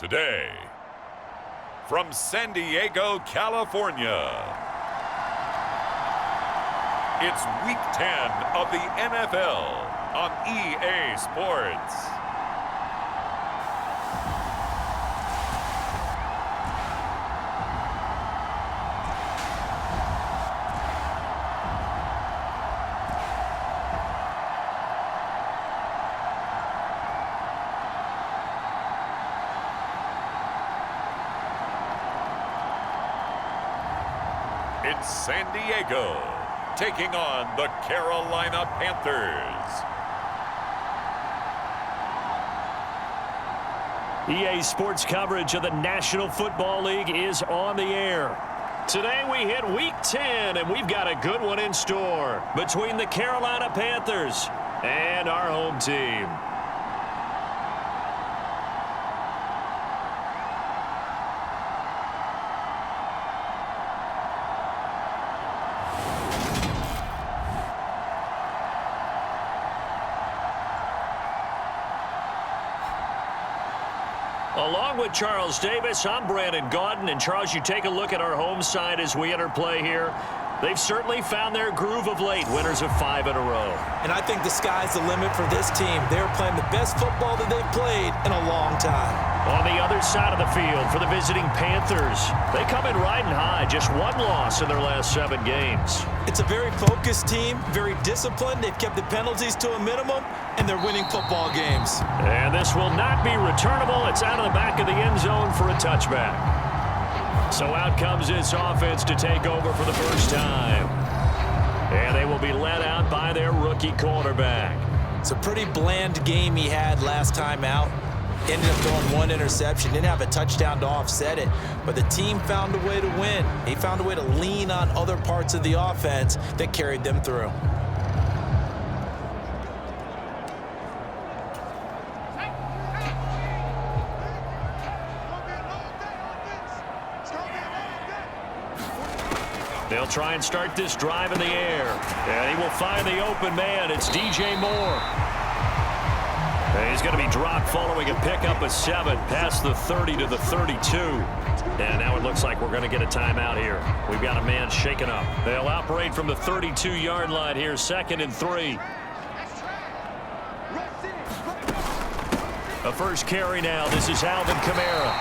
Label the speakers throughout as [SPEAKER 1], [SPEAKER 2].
[SPEAKER 1] Today, from San Diego, California, it's Week 10 of the NFL on EA Sports. It's San Diego taking on the Carolina Panthers.
[SPEAKER 2] EA Sports coverage of the National Football League is on the air. Today we hit Week 10, and we've got a good one in store between the Carolina Panthers and our home team. Along with Charles Davis, I'm Brandon Gaudin. And Charles, you take a look at our home side as we enter play here. They've certainly found their groove of late, winners of 5 in a row.
[SPEAKER 3] And I think the sky's the limit for this team. They're playing the best football that they've played in a long time.
[SPEAKER 2] On the other side of the field for the visiting Panthers, they come in riding high, just 1 loss in their last 7 games.
[SPEAKER 3] It's a very focused team, very disciplined. They've kept the penalties to a minimum, and they're winning football games.
[SPEAKER 2] And this will not be returnable. It's out of the back of the end zone for a touchback. So out comes this offense to take over for the first time. And they will be led out by their rookie quarterback.
[SPEAKER 3] It's a pretty bland game he had last time out. Ended up throwing 1 interception, didn't have a touchdown to offset it, but the team found a way to win. They found a way to lean on other parts of the offense that carried them through.
[SPEAKER 2] They'll try and start this drive in the air, and he will find the open man. It's DJ Moore. And he's going to be dropped following a pickup of 7 past the 30 to the 32. And now it looks like we're going to get a timeout here. We've got a man shaken up. They'll operate from the 32-yard line here, 2nd and 3. A first carry now. This is Alvin Kamara.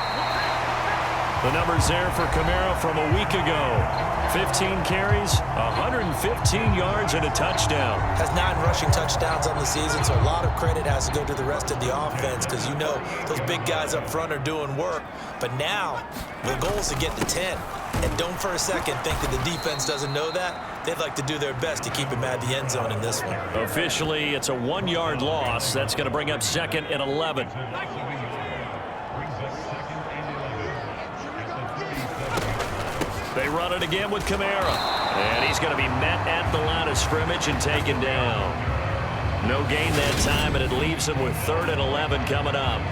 [SPEAKER 2] The numbers there for Kamara from a week ago. 15 carries, 115 yards, and a touchdown.
[SPEAKER 3] Has 9 rushing touchdowns on the season, so a lot of credit has to go to the rest of the offense because you know those big guys up front are doing work. But now the goal is to get to 10. And don't for a second think that the defense doesn't know that. They'd like to do their best to keep him out of the end zone in this one.
[SPEAKER 2] Officially, it's a 1-yard loss. That's going to bring up 2nd and 11. They run it again with Kamara. And he's going to be met at the line of scrimmage and taken down. No gain that time, and it leaves him with 3rd and 11 coming up.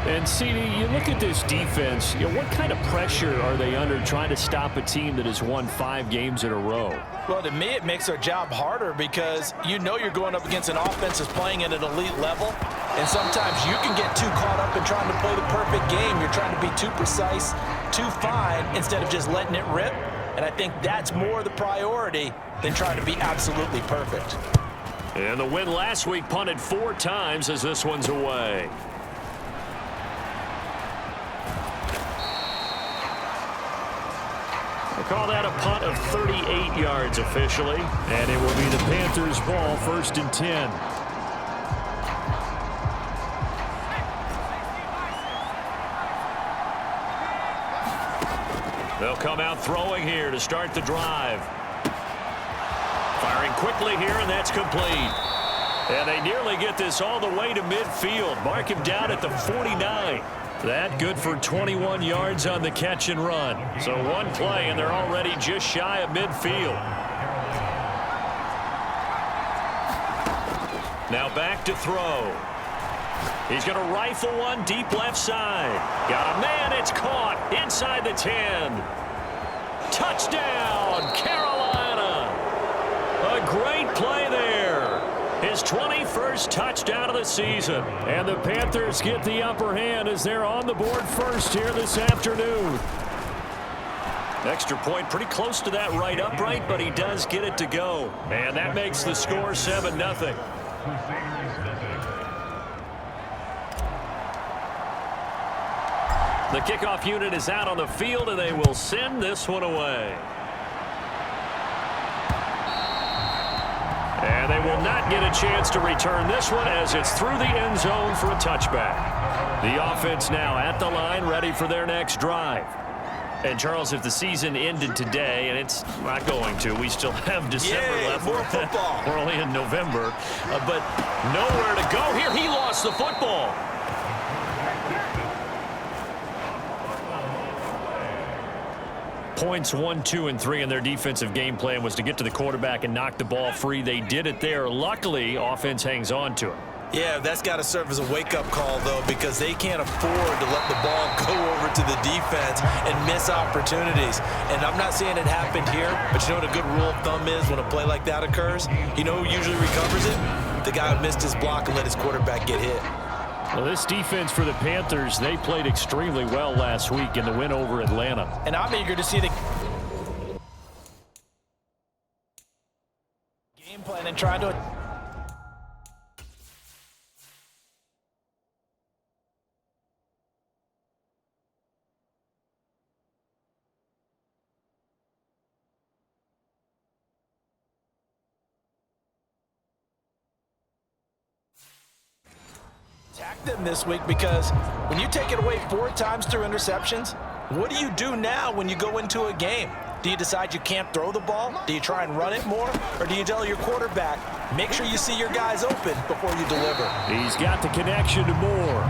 [SPEAKER 2] And, CD, you look at this defense, what kind of pressure are they under trying to stop a team that has won 5 games in a row?
[SPEAKER 3] Well, to me, it makes their job harder because you know you're going up against an offense that's playing at an elite level. And sometimes you can get too caught up in trying to play the perfect game. You're trying to be too precise, too fine, instead of just letting it rip. And I think that's more the priority than trying to be absolutely perfect.
[SPEAKER 2] And the win last week punted 4 times as this one's away. We'll call that a punt of 38 yards officially. And it will be the Panthers' ball, 1st and 10. They'll come out throwing here to start the drive. Firing quickly here, and that's complete. And they nearly get this all the way to midfield. Mark him down at the 49. That good for 21 yards on the catch and run. So 1 play, and they're already just shy of midfield. Now back to throw. He's going to rifle one deep left side. Got a man. It's caught inside the 10. Touchdown, Carolina. A great play there. His his 21st touchdown of the season. And the Panthers get the upper hand as they're on the board first here this afternoon. Extra point pretty close to that right upright, but he does get it to go. And that makes the score 7-0. The kickoff unit is out on the field, and they will send this one away. And they will not get a chance to return this one as it's through the end zone for a touchback. The offense now at the line, ready for their next drive. And, Charles, if the season ended today, and it's not going to, we still have December left.
[SPEAKER 3] More football.
[SPEAKER 2] We're only in November, but nowhere to go here. He lost the football. Points 1, 2, and 3 in their defensive game plan was to get to the quarterback and knock the ball free. They did it there. Luckily, offense hangs on to it.
[SPEAKER 3] Yeah, that's got to serve as a wake-up call, though, because they can't afford to let the ball go over to the defense and miss opportunities. And I'm not saying it happened here, but you know what a good rule of thumb is when a play like that occurs? You know who usually recovers it? The guy who missed his block and let his quarterback get hit.
[SPEAKER 2] Well, this defense for the Panthers, they played extremely well last week in the win over Atlanta.
[SPEAKER 3] And I'm eager to see the game plan and try to... attack them this week, because when you take it away 4 times through interceptions, what do you do now when you go into a game? Do you decide you can't throw the ball? Do you try and run it more? Or do you tell your quarterback, make sure you see your guys open before you deliver?
[SPEAKER 2] He's got the connection to Moore.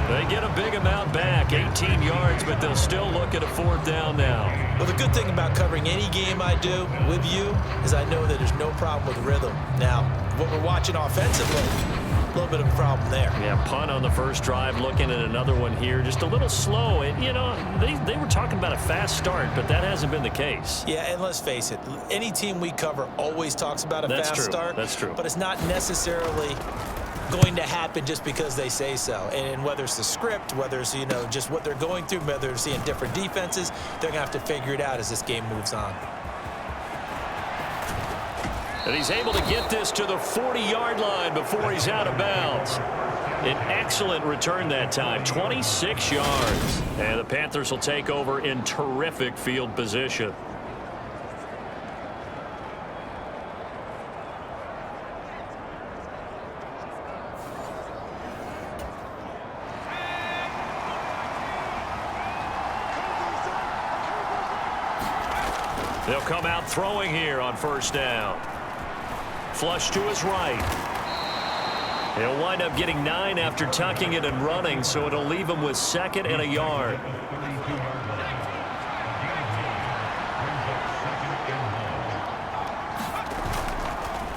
[SPEAKER 2] They get a big amount back, 18 yards, but they'll still look at a 4th down now.
[SPEAKER 3] Well, the good thing about covering any game I do with you is I know that there's no problem with rhythm. Now, what we're watching offensively, a little bit of a problem there.
[SPEAKER 2] Yeah, punt on the first drive, looking at another one here. Just a little slow. And, you know, they were talking about a fast start, but that hasn't been the case.
[SPEAKER 3] Yeah, and let's face it, any team we cover always talks about a fast start.
[SPEAKER 2] That's true.
[SPEAKER 3] But it's not necessarily going to happen just because they say so. And whether it's the script, whether it's, you know, just what they're going through, whether they're seeing different defenses, they're going to have to figure it out as this game moves on.
[SPEAKER 2] And he's able to get this to the 40-yard line before he's out of bounds. An excellent return that time, 26 yards. And the Panthers will take over in terrific field position. They'll come out throwing here on first down. Flush to his right. He'll wind up getting 9 after tucking it and running, so it'll leave him with 2nd and a yard.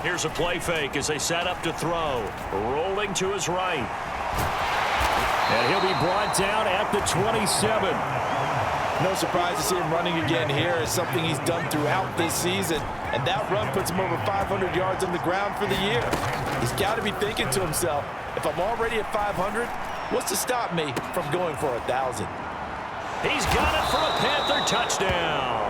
[SPEAKER 2] Here's a play fake as they set up to throw. Rolling to his right. And he'll be brought down at the 27.
[SPEAKER 3] No surprise to see him running again here. It's something he's done throughout this season. And that run puts him over 500 yards on the ground for the year. He's got to be thinking to himself, if I'm already at 500, what's to stop me from going for 1,000?
[SPEAKER 2] He's got it for a Panther touchdown.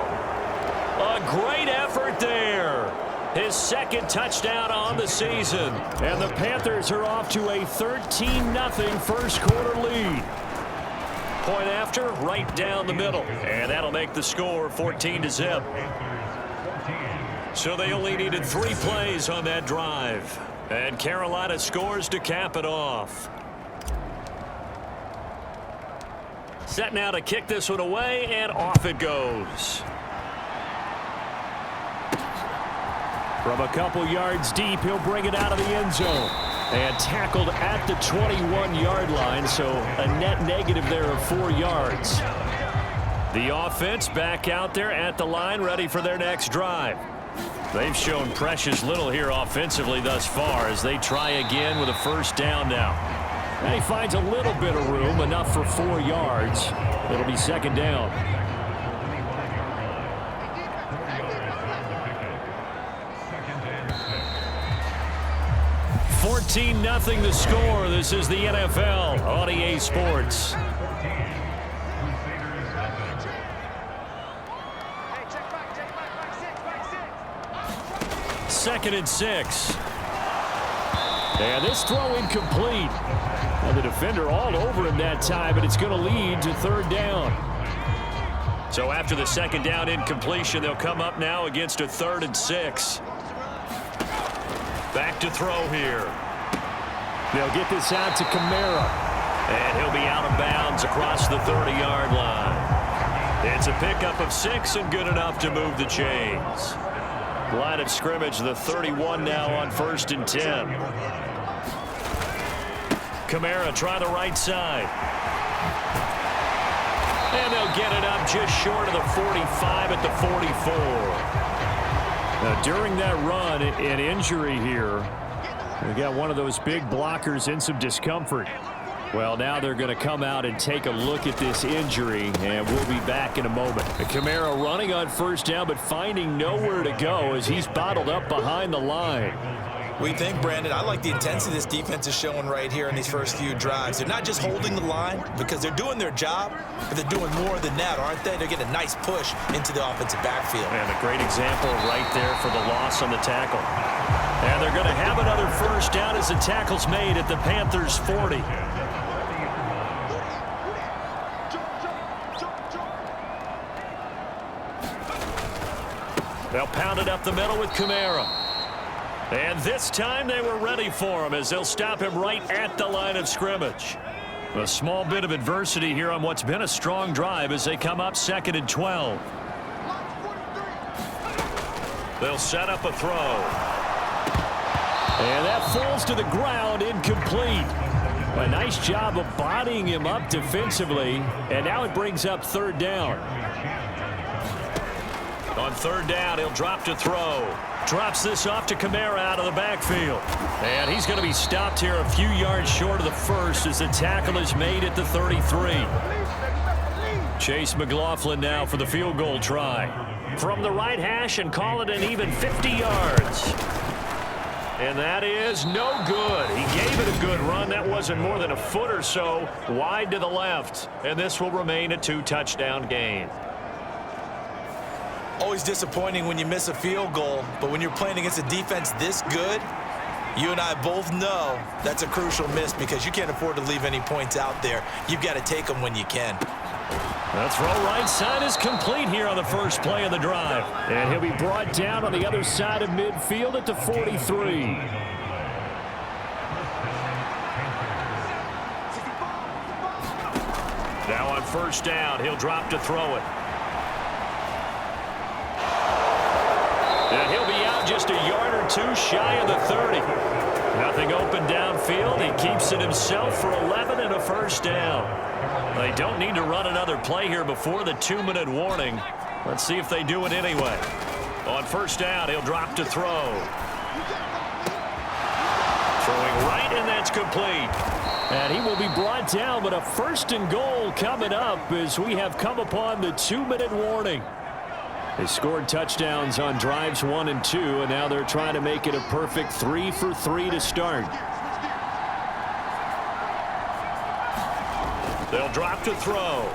[SPEAKER 2] A great effort there. His 2nd touchdown on the season. And the Panthers are off to a 13-0 first quarter lead. Point after, right down the middle. And that'll make the score 14-0. So they only needed 3 plays on that drive. And Carolina scores to cap it off. Set now to kick this one away, and off it goes. From a couple yards deep, he'll bring it out of the end zone. And tackled at the 21-yard line, so a net negative there of 4 yards. The offense back out there at the line, ready for their next drive. They've shown precious little here offensively thus far as they try again with a first down now. And he finds a little bit of room, enough for 4 yards. It'll be 2nd down. 14-0 the score. This is the NFL on EA Sports. Second and 6. And this throw incomplete. And the defender all over him that time, but it's going to lead to third down. So after the second down incompletion, they'll come up now against a 3rd and 6. Back to throw here. They'll get this out to Kamara. And he'll be out of bounds across the 30-yard line. It's a pickup of 6 and good enough to move the chains. Line of scrimmage, the 31 now on 1st and 10. Kamara try the right side. And they'll get it up just short of the 45 at the 44. Now, during that run, an injury here. We got one of those big blockers in some discomfort. Well, now they're going to come out and take a look at this injury, and we'll be back in a moment. Kamara running on 1st down, but finding nowhere to go as he's bottled up behind the line.
[SPEAKER 3] We think, Brandon, I like the intensity this defense is showing right here in these first few drives. They're not just holding the line because they're doing their job, but they're doing more than that, aren't they? They're getting a nice push into the offensive backfield.
[SPEAKER 2] And a great example right there for the loss on the tackle. And they're going to have another 1st down as the tackle's made at the Panthers' 40. They'll pound it up the middle with Kamara. And this time they were ready for him as they'll stop him right at the line of scrimmage. A small bit of adversity here on what's been a strong drive as they come up 2nd and 12. They'll set up a throw. And that falls to the ground, incomplete. A nice job of bodying him up defensively. And now it brings up 3rd down. On 3rd down, he'll drop to throw. Drops this off to Kamara out of the backfield. And he's going to be stopped here a few yards short of the 1st as the tackle is made at the 33. Chase McLaughlin now for the field goal try. From the right hash and call it an even 50 yards. And that is no good. He gave it a good run. That wasn't more than a foot or so wide to the left. And this will remain a 2-touchdown game.
[SPEAKER 3] Always disappointing when you miss a field goal, but when you're playing against a defense this good, you and I both know that's a crucial miss because you can't afford to leave any points out there. You've got to take them when you can.
[SPEAKER 2] The throw right side is complete here on the first play of the drive. And he'll be brought down on the other side of midfield at the 43. Now on 1st down, he'll drop to throw it. And he'll be out just a yard or 2 shy of the 30. Nothing open downfield. He keeps it himself for 11 and a 1st down. They don't need to run another play here before the 2-minute warning. Let's see if they do it anyway. On 1st down, he'll drop to throw. Throwing right, and that's complete. And he will be brought down, but a 1st and goal coming up as we have come upon the 2-minute warning. They scored touchdowns on drives 1 and 2, and now they're trying to make it a perfect 3 for 3 to start. They'll drop to throw.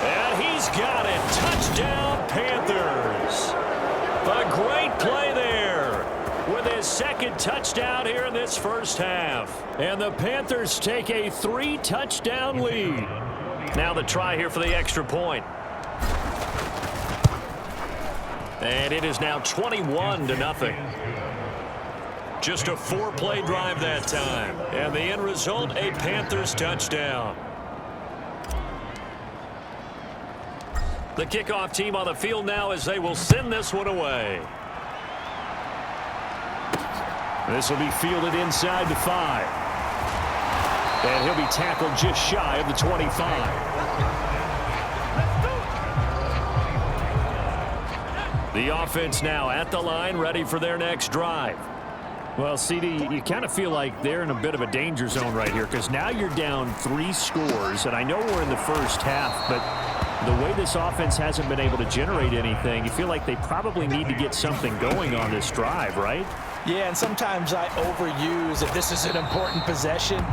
[SPEAKER 2] And he's got it. Touchdown, Panthers. A great play there with his 2nd touchdown here in this 1st half. And the Panthers take a 3-touchdown lead. Now the try here for the extra point. And it is now 21-0. Just a 4-play drive that time. And the end result, a Panthers touchdown. The kickoff team on the field now as they will send this one away. This will be fielded inside the 5. And he'll be tackled just shy of the 25. The offense now at the line, ready for their next drive. Well, CD, you kind of feel like they're in a bit of a danger zone right here because now you're down 3 scores, and I know we're in the 1st half, but the way this offense hasn't been able to generate anything, you feel like they probably need to get something going on this drive, right?
[SPEAKER 3] Yeah, and sometimes I overuse if this is an important possession.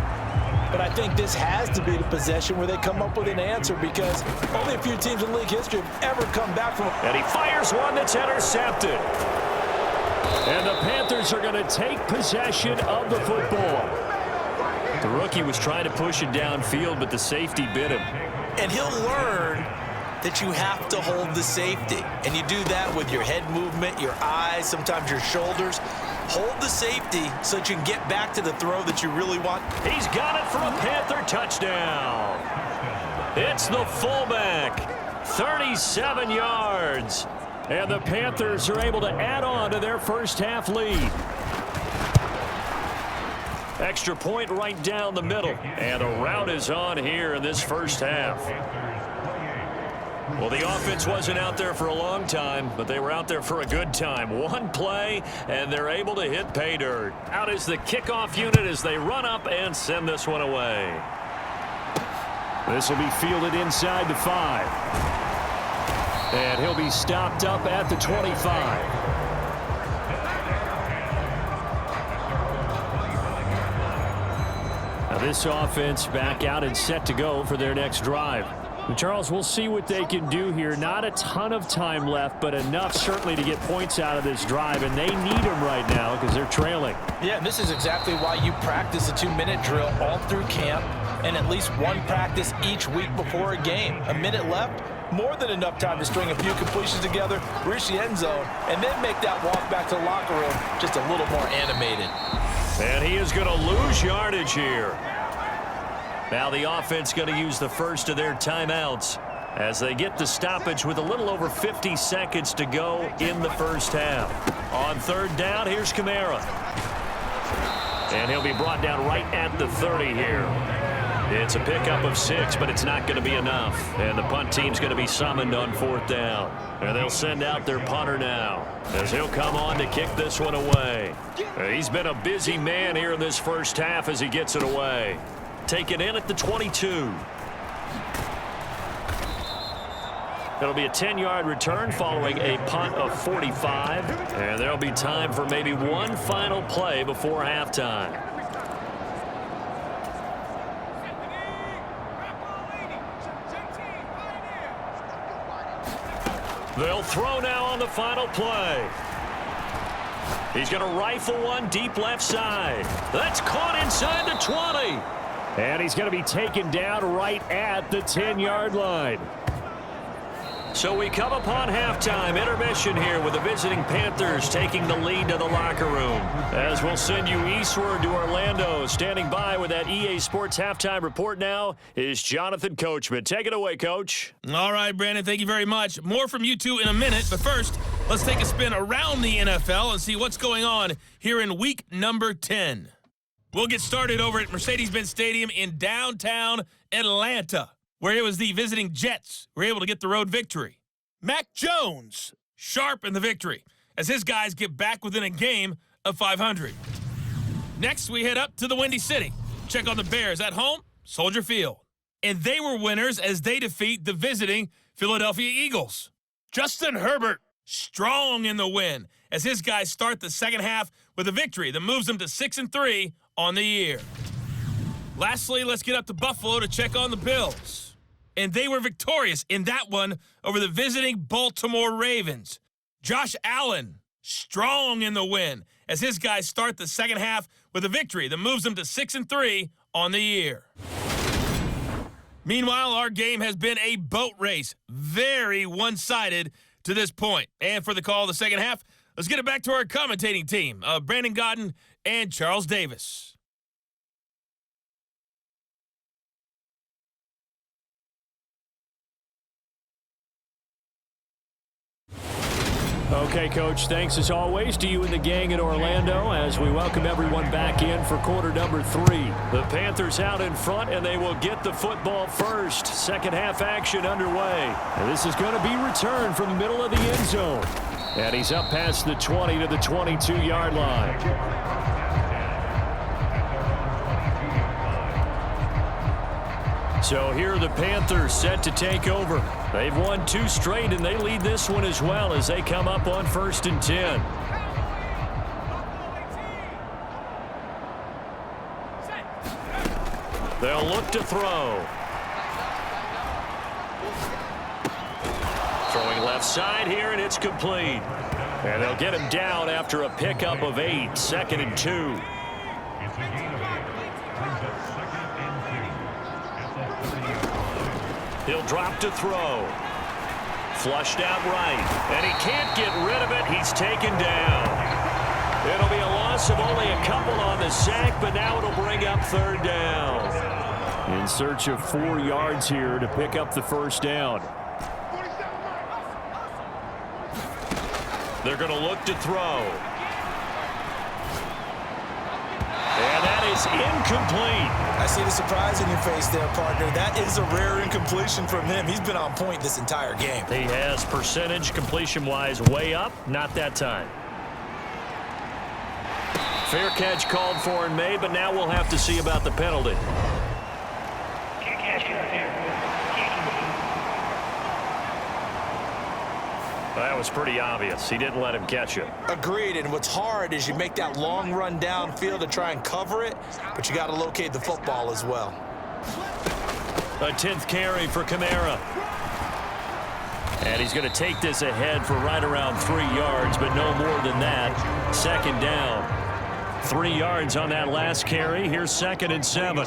[SPEAKER 3] But I think this has to be the possession where they come up with an answer because only a few teams in league history have ever come back from.
[SPEAKER 2] And he fires one that's intercepted. And the Panthers are going to take possession of the football. The rookie was trying to push it downfield, but the safety bit him.
[SPEAKER 3] And he'll learn that you have to hold the safety. And you do that with your head movement, your eyes, sometimes your shoulders. Hold the safety so that you can get back to the throw that you really want.
[SPEAKER 2] He's got it for a Panther touchdown. It's the fullback, 37 yards. And the Panthers are able to add on to their first half lead. Extra point right down the middle. And the route is on here in this first half. Well, the offense wasn't out there for a long time, but they were out there for a good time. One play, and they're able to hit pay dirt. Out is the kickoff unit as they run up and send this one away. This will be fielded inside the 5. And he'll be stopped up at the 25. Now this offense back out and set to go for their next drive. Charles, we'll see what they can do here. Not a ton of time left, but enough certainly to get points out of this drive, and they need them right now because they're trailing.
[SPEAKER 3] Yeah, and this is exactly why you practice a 2-minute drill all through camp and at least one practice each week before a game. A minute left, more than enough time to string a few completions together, reach the end zone, and then make that walk back to the locker room just a little more animated.
[SPEAKER 2] And he is going to lose yardage here. Now the offense going to use the first of their timeouts as they get the stoppage with a little over 50 seconds to go in the first half. On third down, here's Kamara. And he'll be brought down right at the 30 here. It's a pickup of 6, but it's not going to be enough. And the punt team's going to be summoned on fourth down. And they'll send out their punter now as he'll come on to kick this one away. He's been a busy man here in this first half as he gets it away. Taken in at the 22. It'll be a 10-yard return following a punt of 45. And there'll be time for maybe one final play before halftime. They'll throw now on the final play. He's going to rifle one deep left side. That's caught inside the 20. And he's going to be taken down right at the 10-yard line. So we come upon halftime intermission here with the visiting Panthers taking the lead to the locker room. As we'll send you eastward to Orlando. Standing by with that EA Sports halftime report now is Jonathan Coachman. Take it away, Coach.
[SPEAKER 4] All right, Brandon, thank you very much. More from you two in a minute, but first, let's take a spin around the NFL and see what's going on here in week number 10. We'll get started over at Mercedes-Benz Stadium in downtown Atlanta, where it was the visiting Jets who were able to get the road victory. Mac Jones sharp in the victory as his guys get back within a game of 500. Next, we head up to the Windy City. Check on the Bears at home, Soldier Field. And they were winners as they defeat the visiting Philadelphia Eagles. Justin Herbert strong in the win as his guys start the second half with a victory that moves them to 6-3 on the year. Lastly, let's get up to Buffalo to check on the Bills. And they were victorious in that one over the visiting Baltimore Ravens. Josh Allen, strong in the win, as his guys start the second half with a victory that moves them to 6-3 on the year. Meanwhile, our game has been a boat race, very one-sided to this point. And for the call of the second half, let's get it back to our commentating team, Brandon Godden and Charles Davis.
[SPEAKER 2] Okay, Coach, thanks as always to you and the gang in Orlando as we welcome everyone back in for quarter number 3. The Panthers out in front, and they will get the football first. Second half action underway. And this is going to be returned from the middle of the end zone. And he's up past the 20 to the 22-yard line. So here are the Panthers set to take over. They've won 2 straight, and they lead this one as well as they come up on 1st and 10. They'll look to throw. Throwing left side here, and it's complete. And they'll get him down after a pickup of 8, 2nd and 2. He'll drop to throw. Flushed out right, and he can't get rid of it. He's taken down. It'll be a loss of only a couple on the sack, but now it'll bring up 3rd down. In search of 4 yards here to pick up the 1st down. They're going to look to throw. And that is incomplete.
[SPEAKER 3] I see the surprise in your face there, partner. That is a rare incompletion from him. He's been on point this entire game.
[SPEAKER 2] He has percentage completion-wise way up. Not that time. Fair catch called for and made, but now we'll have to see about the penalty. That was pretty obvious. He didn't let him catch it.
[SPEAKER 3] Agreed, and what's hard is you make that long run downfield to try and cover it, but you got to locate the football as well.
[SPEAKER 2] A 10th carry for Kamara. And he's going to take this ahead for right around 3 yards, but no more than that. 2nd down. 3 yards on that last carry. Here's 2nd and 7.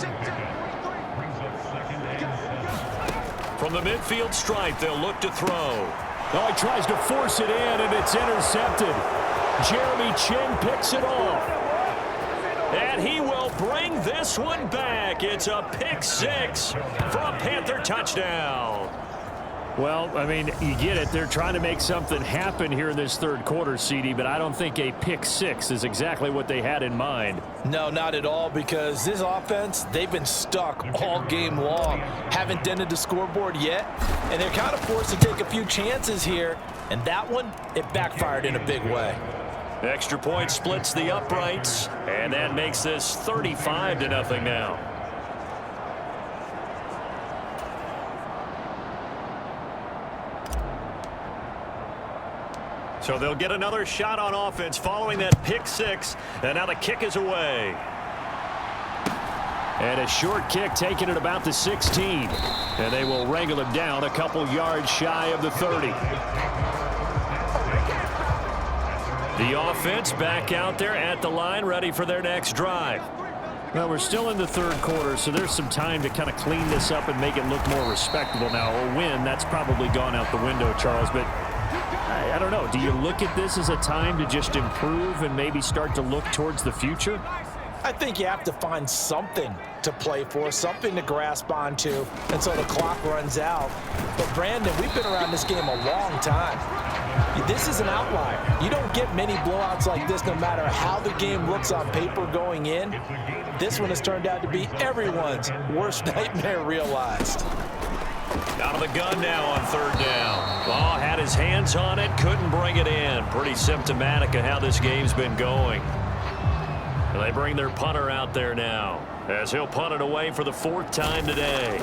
[SPEAKER 2] From the midfield stripe, they'll look to throw. Oh, he tries to force it in, and it's intercepted. Jeremy Chin picks it off. And he will bring this one back. It's a pick 6 for a Panther touchdown. Well, I mean, you get it. They're trying to make something happen here in this 3rd quarter, CD, but I don't think a pick 6 is exactly what they had in mind.
[SPEAKER 3] No, not at all, because this offense, they've been stuck all game long. Haven't dented the scoreboard yet, and they're kind of forced to take a few chances here, and that one, it backfired in a big way.
[SPEAKER 2] Extra point splits the uprights, and that makes this 35-0 now. So they'll get another shot on offense following that pick 6, and now the kick is away. And a short kick taken at about the 16, and they will wrangle him down a couple yards shy of the 30. The offense back out there at the line, ready for their next drive. Well, we're still in the 3rd quarter, so there's some time to kind of clean this up and make it look more respectable now. A win, that's probably gone out the window, Charles, but I don't know. Do you look at this as a time to just improve and maybe start to look towards the future?
[SPEAKER 3] I think you have to find something to play for, something to grasp onto until the clock runs out. But, Brandon, we've been around this game a long time. This is an outlier. You don't get many blowouts like this no matter how the game looks on paper going in. This one has turned out to be everyone's worst nightmare realized.
[SPEAKER 2] Out of the gun now on 3rd down. Ball had his hands on it, couldn't bring it in. Pretty symptomatic of how this game's been going. And they bring their punter out there now as he'll punt it away for the 4th time today.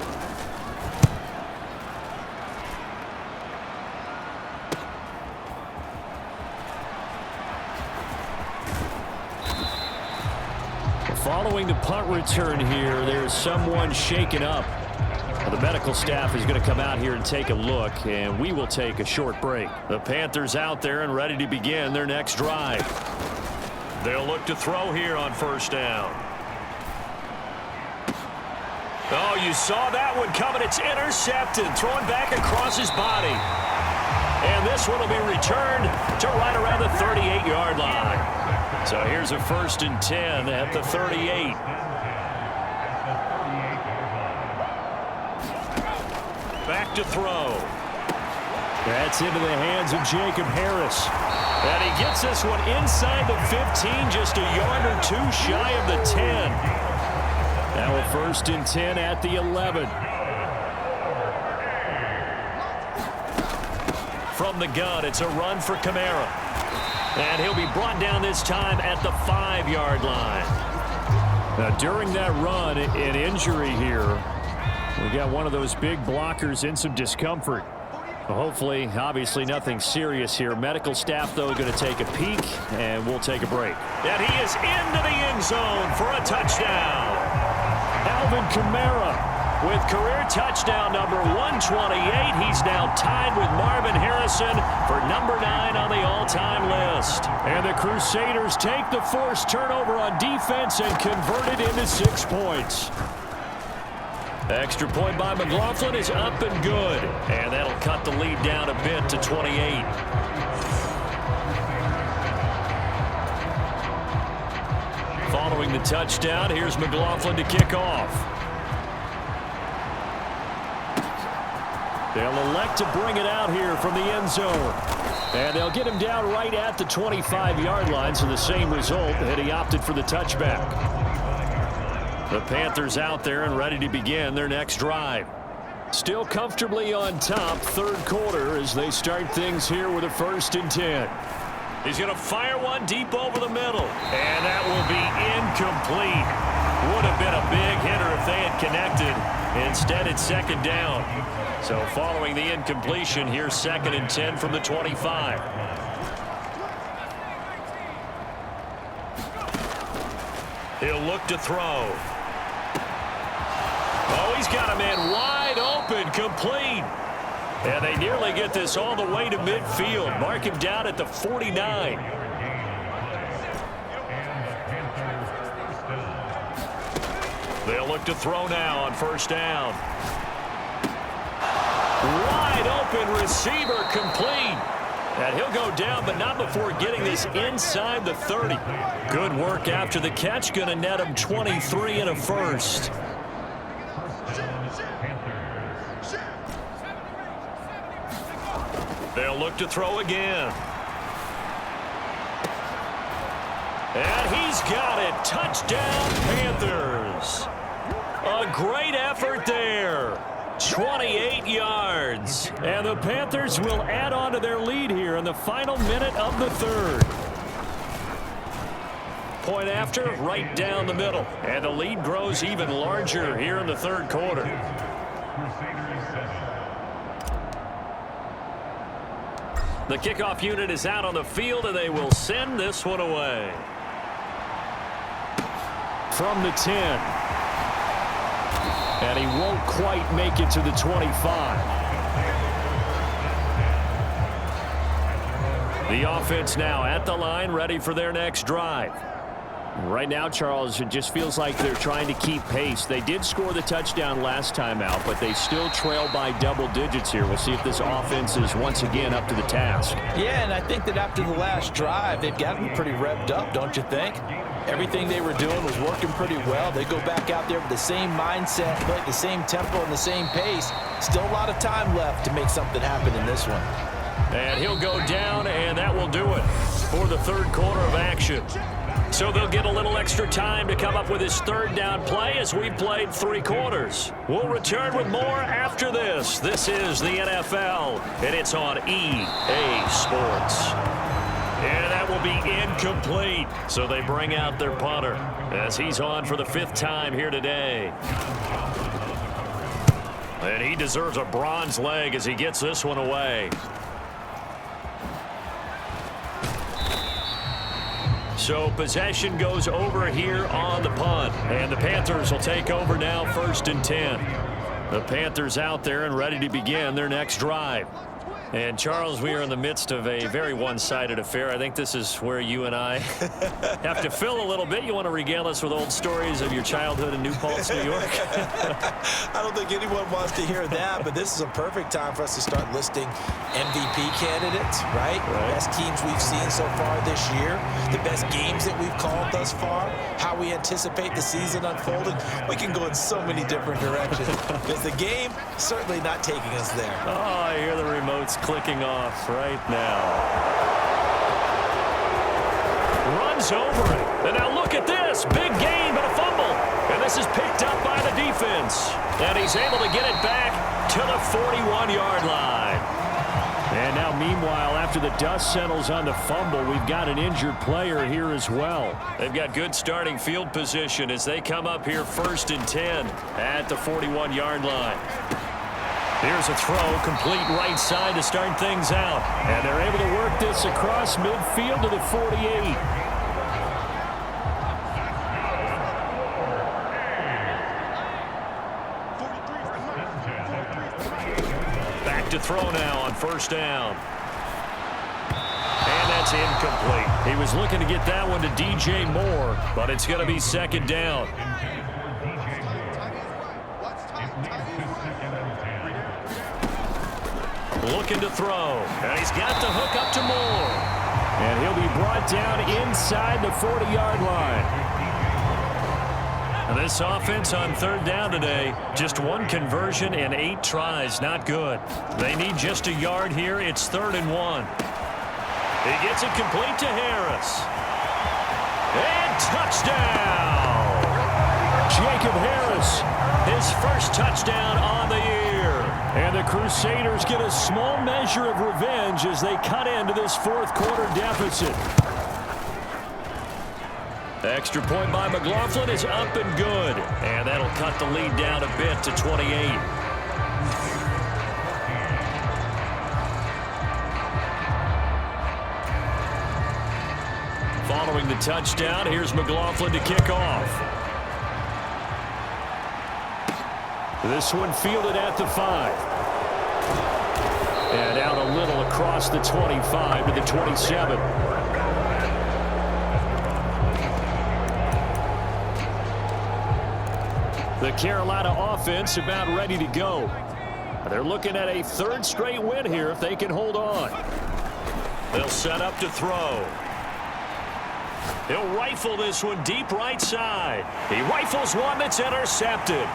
[SPEAKER 2] Following the punt return here, there's someone shaken up. The medical staff is going to come out here and take a look, and we will take a short break. The Panthers out there and ready to begin their next drive. They'll look to throw here on 1st down. Oh, you saw that one coming. It's intercepted, thrown back across his body. And this one will be returned to right around the 38-yard line. So here's a 1st and 10 at the 38. Back to throw. That's into the hands of Jacob Harris. And he gets this one inside the 15, just a yard or 2 shy of the 10. Now a 1st and 10 at the 11. From the gun, it's a run for Kamara. And he'll be brought down this time at the 5-yard line. Now, during that run, an injury here. We got one of those big blockers in some discomfort. Hopefully, obviously, nothing serious here. Medical staff, though, going to take a peek, and we'll take a break. And he is into the end zone for a touchdown. And Alvin Kamara with career touchdown number 128. He's now tied with Marvin Harrison for number 9 on the all-time list. And the Crusaders take the forced turnover on defense and convert it into 6 points. Extra point by McLaughlin is up and good. And that'll cut the lead down a bit to 28. Following the touchdown, here's McLaughlin to kick off. They'll elect to bring it out here from the end zone. And they'll get him down right at the 25-yard line, so the same result, and he opted for the touchback. The Panthers out there and ready to begin their next drive. Still comfortably on top, third quarter, as they start things here with a 1st and 10. He's going to fire one deep over the middle. And that will be incomplete. Would have been a big hitter if they had connected. Instead, it's 2nd down. So following the incompletion, here's 2nd and 10 from the 25. He'll look to throw. Oh, he's got a man wide open, complete. And they nearly get this all the way to midfield. Mark him down at the 49. They'll look to throw now on 1st down. Wide open receiver, complete. And he'll go down, but not before getting this inside the 30. Good work after the catch. Going to net him 23 and a 1st. They'll look to throw again. And he's got it. Touchdown, Panthers. A great effort there. 28 yards. And the Panthers will add on to their lead here in the final minute of the 3rd. Point after, right down the middle. And the lead grows even larger here in the 3rd quarter. The kickoff unit is out on the field, and they will send this one away. From the 10. And he won't quite make it to the 25. The offense now at the line, ready for their next drive. Right now, Charles, it just feels like they're trying to keep pace. They did score the touchdown last time out, but they still trail by double digits here. We'll see if this offense is once again up to the task.
[SPEAKER 3] Yeah, and I think that after the last drive, they've gotten pretty revved up, don't you think? Everything they were doing was working pretty well. They go back out there with the same mindset, play at the same tempo and the same pace. Still a lot of time left to make something happen in this one.
[SPEAKER 2] And he'll go down, and that will do it for the 3rd quarter of action. So they'll get a little extra time to come up with his 3rd down play as we've played 3 quarters. We'll return with more after this. This is the NFL, and it's on EA Sports. And that will be incomplete. So they bring out their punter as he's on for the 5th time here today. And he deserves a bronze leg as he gets this one away. So possession goes over here on the punt. And the Panthers will take over now 1st and 10. The Panthers out there and ready to begin their next drive. And, Charles, we are in the midst of a very one-sided affair. I think this is where you and I have to fill a little bit. You want to regale us with old stories of your childhood in New Paltz, New York?
[SPEAKER 3] I don't think anyone wants to hear that, but this is a perfect time for us to start listing MVP candidates, right? The best teams we've seen so far this year, the best games that we've called thus far, how we anticipate the season unfolding. We can go in so many different directions because the game certainly not taking us there.
[SPEAKER 2] Oh, I hear the remotes clicking off right now. Runs over it. And now look at this. Big gain, but a fumble. And this is picked up by the defense. And he's able to get it back to the 41-yard line. And now, meanwhile, after the dust settles on the fumble, we've got an injured player here as well. They've got good starting field position as they come up here 1st and 10 at the 41-yard line. Here's a throw, complete right side to start things out. And they're able to work this across midfield to the 48. throw now on first down. And that's incomplete. He was looking to get that one to DJ Moore, but it's going to be second down. Looking to throw, and he's got the hook up to Moore. And he'll be brought down inside the 40-yard line. And this offense on third down today, just one conversion and 8 tries, not good. They need just a yard here. It's 3rd and 1. He gets it complete to Harris. And touchdown! Jacob Harris, his first touchdown on the year. And the Crusaders get a small measure of revenge as they cut into this fourth quarter deficit. Extra point by McLaughlin is up and good. And that'll cut the lead down a bit to 28. Following the touchdown, here's McLaughlin to kick off. This one fielded at the 5. And out a little across the 25 to the 27. The Carolina offense about ready to go. They're looking at a 3rd straight win here if they can hold on. They'll set up to throw. He'll rifle this one deep right side. He rifles one that's intercepted.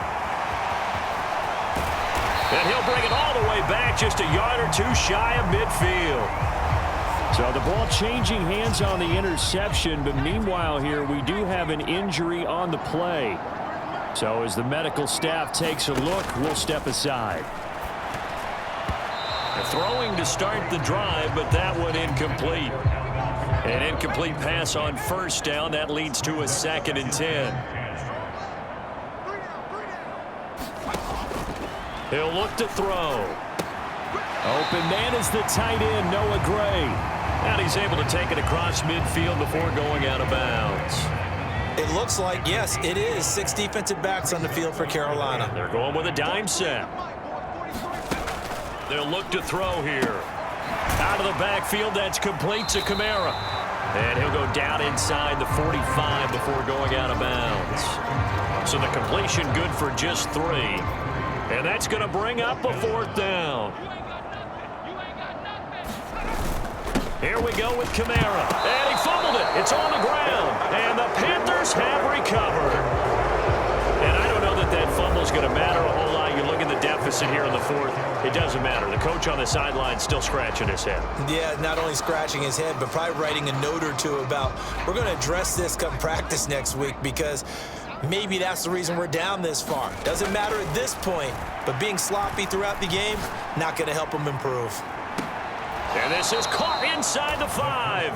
[SPEAKER 2] And he'll bring it all the way back just a yard or 2 shy of midfield. So the ball changing hands on the interception, but meanwhile here we do have an injury on the play. So as the medical staff takes a look, we'll step aside. Throwing to start the drive, but that one incomplete. An incomplete pass on first down. That leads to a 2nd and 10. He'll look to throw. Open man is the tight end, Noah Gray. And he's able to take it across midfield before going out of bounds.
[SPEAKER 3] It looks like, yes, it is 6 defensive backs on the field for Carolina.
[SPEAKER 2] They're going with a dime set. They'll look to throw here. Out of the backfield, that's complete to Kamara. And he'll go down inside the 45 before going out of bounds. So the completion good for just 3. And that's going to bring up a 4th down. Here we go with Kamara. And he fumbled it. It's on the ground. And the Panthers have recovered. And I don't know that that fumble is going to matter a whole lot. You look at the deficit here in the 4th. It doesn't matter. The coach on the sideline still scratching his head. Yeah,
[SPEAKER 3] not only scratching his head, but probably writing a note or 2 about we're going to address this come practice next week because maybe that's the reason we're down this far. Doesn't matter at this point, but being sloppy throughout the game, not going to help them improve.
[SPEAKER 2] And this is caught inside the 5.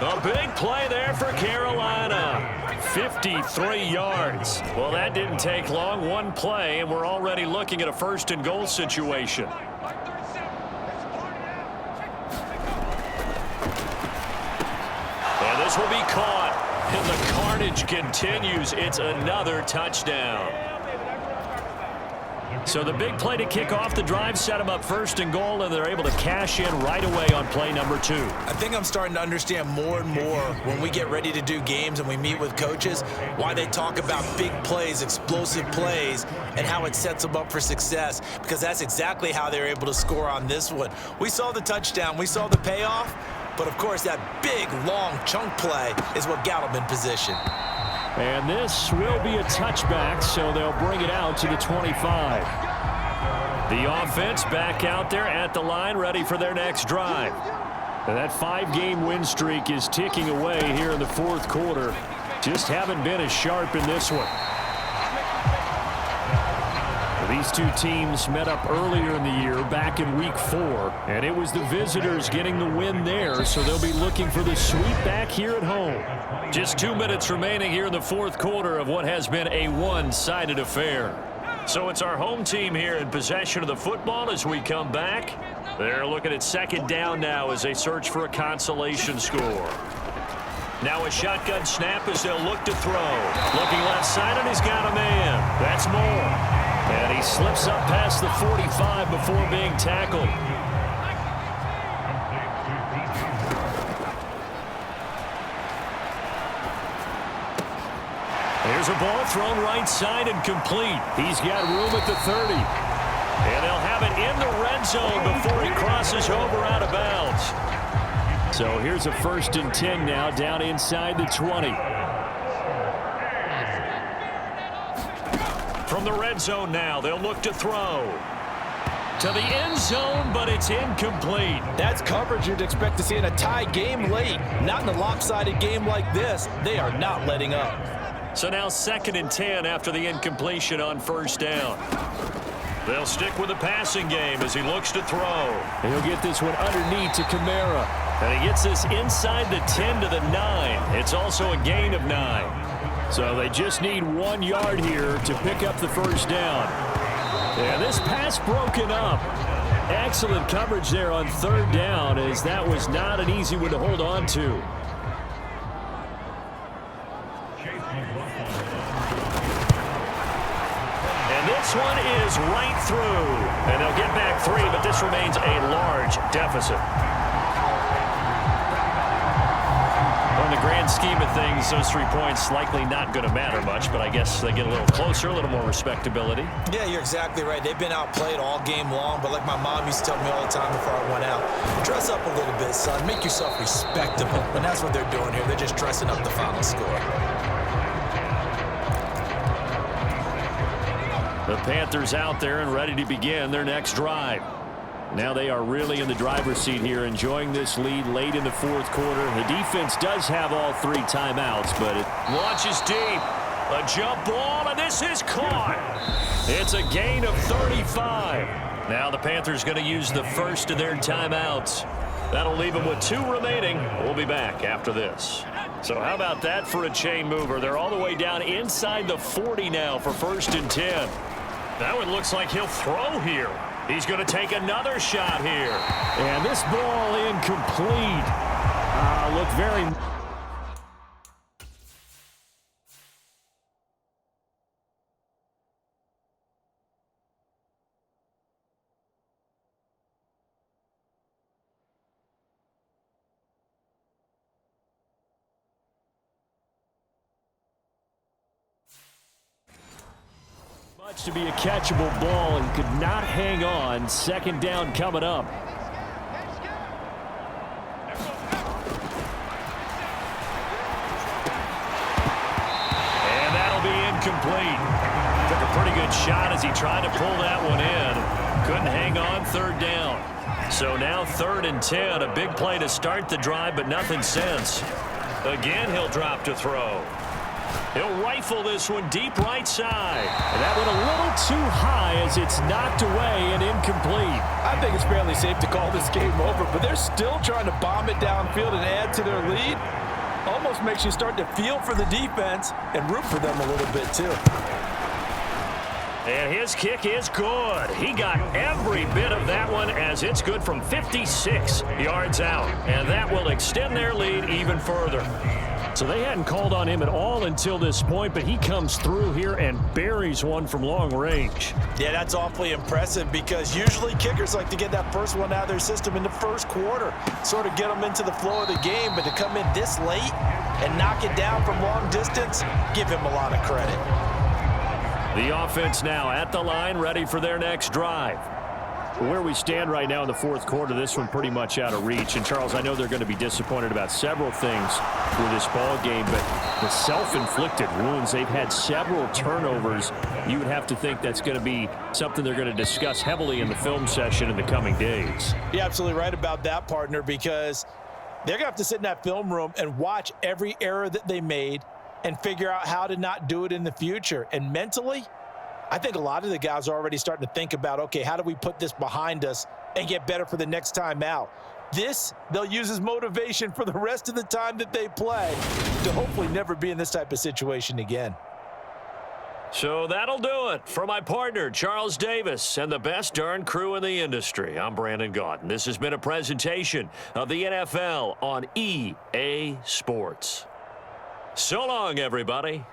[SPEAKER 2] A big play there for Carolina. 53 yards. Well, that didn't take long. One play, and we're already looking at a 1st and goal situation. And this will be caught. And the carnage continues. It's another touchdown. So the big play to kick off the drive set them up 1st and goal, and they're able to cash in right away on play number 2.
[SPEAKER 3] I think I'm starting to understand more and more when we get ready to do games and we meet with coaches why they talk about big plays, explosive plays, and how it sets them up for success, because that's exactly how they're able to score on this one. We saw the touchdown. We saw the payoff. But, of course, that big, long chunk play is what got them in position.
[SPEAKER 2] And this will be a touchback, so they'll bring it out to the 25. The offense back out there at the line, ready for their next drive. And that 5-game win streak is ticking away here in the 4th quarter. Just haven't been as sharp in this one. These two teams met up earlier in the year, back in week 4, and it was the visitors getting the win there, so they'll be looking for the sweep back here at home. Just 2 minutes remaining here in the 4th quarter of what has been a one-sided affair. So it's our home team here in possession of the football as we come back. They're looking at 2nd down now as they search for a consolation score. Now a shotgun snap as they'll look to throw. Looking left side, and he's got a man. That's Moore. And he slips up past the 45 before being tackled. Here's a ball thrown right side and complete. He's got room at the 30. And they'll have it in the red zone before he crosses over out of bounds. So here's a 1st and 10 now down inside the 20. From the red zone now, they'll look to throw. To the end zone, but it's incomplete.
[SPEAKER 3] That's coverage you'd expect to see in a tie game late. Not in a lopsided game like this. They are not letting up.
[SPEAKER 2] So now 2nd and 10 after the incompletion on 1st down. They'll stick with the passing game as he looks to throw. And he'll get this one underneath to Kamara. And he gets this inside the 10 to the 9. It's also a gain of 9. So they just need 1 yard here to pick up the 1st down. And this pass broken up. Excellent coverage there on 3rd down, as that was not an easy one to hold on to. This one is right through, and they'll get back 3, but this remains a large deficit. On the grand scheme of things, those 3 points likely not going to matter much, but I guess they get a little closer, a little more respectability.
[SPEAKER 3] Yeah, you're exactly right. They've been outplayed all game long, but like my mom used to tell me all the time before I went out, dress up a little bit, son. Make yourself respectable. And that's what they're doing here. They're just dressing up the final score.
[SPEAKER 2] The Panthers out there and ready to begin their next drive. Now they are really in the driver's seat here, enjoying this lead late in the 4th quarter. The defense does have all 3 timeouts, but it launches deep. A jump ball, and this is caught. It's a gain of 35. Now the Panthers going to use the first of their timeouts. That'll leave them with 2 remaining. We'll be back after this. So how about that for a chain mover? They're all the way down inside the 40 now for 1st and 10. That one looks like he'll throw here. He's going to take another shot here.
[SPEAKER 3] And this ball incomplete. Look very... to be a catchable ball and could not hang on. 2nd down coming up.
[SPEAKER 2] And that'll be incomplete. Took a pretty good shot as he tried to pull that one in. Couldn't hang on 3rd down. So now 3rd and 10. A big play to start the drive, but nothing since. Again, he'll drop to throw. He'll rifle this one deep right side.
[SPEAKER 3] And that went a little too high as it's knocked away and incomplete. I think it's fairly safe to call this game over, but they're still trying to bomb it downfield and add to their lead. Almost makes you start to feel for the defense and root for them a little bit too.
[SPEAKER 2] And his kick is good. He got every bit of that one as it's good from 56 yards out. And that will extend their lead even further. So they hadn't called on him at all until this point, but he comes through here and buries one from long range.
[SPEAKER 3] Yeah, that's awfully impressive because usually kickers like to get that first one out of their system in the 1st quarter, sort of get them into the flow of the game, but to come in this late and knock it down from long distance, give him a lot of credit.
[SPEAKER 2] The offense now at the line, ready for their next drive.
[SPEAKER 5] Where we stand right now in the 4th quarter, this one pretty much out of reach. And, Charles, I know they're going to be disappointed about several things with this ball game, but the self-inflicted wounds, they've had several turnovers. You would have to think that's going to be something they're going to discuss heavily in the film session in the coming days.
[SPEAKER 3] You're absolutely right about that, partner, because they're going to have to sit in that film room and watch every error that they made and figure out how to not do it in the future. And mentally, I think a lot of the guys are already starting to think about, okay, how do we put this behind us and get better for the next time out? This, they'll use as motivation for the rest of the time that they play to hopefully never be in this type of situation again.
[SPEAKER 2] So that'll do it for my partner, Charles Davis, and the best darn crew in the industry. I'm Brandon Gaudin. This has been a presentation of the NFL on EA Sports. So long, everybody.